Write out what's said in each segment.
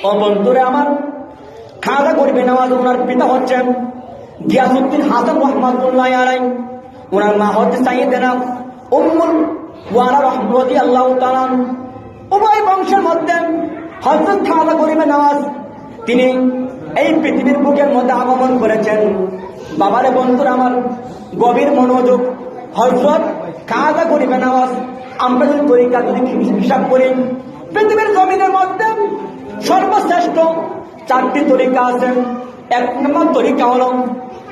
ও বন্ধুরে আমার, খাজা গরিবে নওয়াজ ওনার পিতা হচ্ছেন গিয়াসউদ্দিন হাসান রহমাতুল্লাহ আলাইহি, ওনার মা হচ্ছে সাইয়েদানা উম্মুল ওয়ারা রাদিয়াল্লাহু তাআলা। উভয় বংশের মধ্যে হযরত খাজা গরিবে নওয়াজ তিনি এই পৃথিবীর বুকের মধ্যে আগমন করেছেন। বাবারে বন্ধুরা আমার, গভীর মনোযোগ। হযরত খাজা গরিবে নওয়াজ আমরা যদি তরিকা যদি হিসাব করি, পৃথিবীর জমিনের মধ্যে সর্বশ্রেষ্ঠ 4টি তরিকা আছে। 1 নম্বর তরিকা হল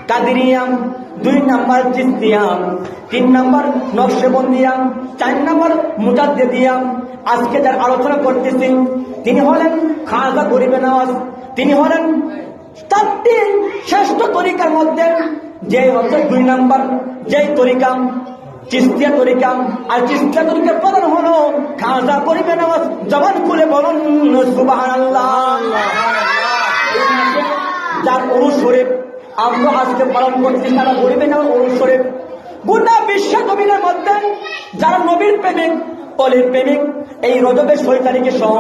কাদেরিয়া, 2 নম্বর চিশতিয়া, 3 নম্বর নকশবন্দিয়া, 4 নম্বর মুজাদ্দিদিয়া। আজকে যার আলোচনা করতেছি তিনি হলেন খাজা গরিবে নওয়াজ। তিনি হলেন 4টি শ্রেষ্ঠ তরিকার মধ্যে যে হচ্ছে 2 নম্বর যেই তরিকা চিশতিয়া তরিকা। আর চিশতিয়া তরিকার প্রধান হলো খাজা গরিবে নওয়াজ। জবান খুলে বলুন সুবহানাল্লাহ। যার উরুস শরীফ আমরা আজকে পালন করছি, তারা গরিবে নওয়াজ উরুস শরীফ। গোটা বিশ্ব জমিনের মধ্যে যারা নবীর প্রেমিক, অলির প্রেমিক, এই রজবের 6 তারিখে সহ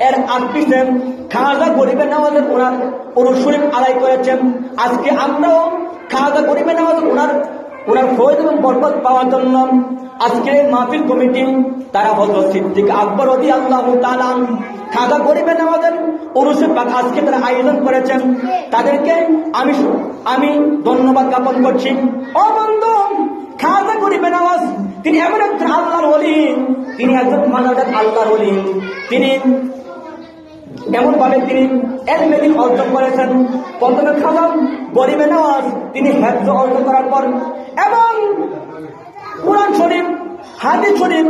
এর 8 খাজা গরিবে নওয়াজের ওনার উরুস শরীফ আদায় করেছেন। আজকে আমরাও খাজা গরিবে নওয়াজ ওনার ফয়েজ এবং বরকত পাওয়ার জন্য আজকের মাহফিল কমিটি তারা হযরত সিদ্দিক আকবর রাদিয়াল্লাহু তাআলা খাজা গরিবে নওয়াজের উরুসে পাক আজকে তারা আয়োজন করেছেন। তাদেরকে আমি ধন্যবাদ জ্ঞাপন করছি। ও বন্ধু, খাজা গরিবে নওয়াজ তিনি এমন একজন আল্লাহর ওলি, তিনি একজন মানবজাত আল্লাহর ওলি। তিনি এমন ভাবে তিনি ইলম অর্জন করেছেন। প্রথমে খাজা গরিবে নওয়াজ তিনি হিফজ অর্জন করার পর এবং কুরআন শরীফ, হাদিস শরীফ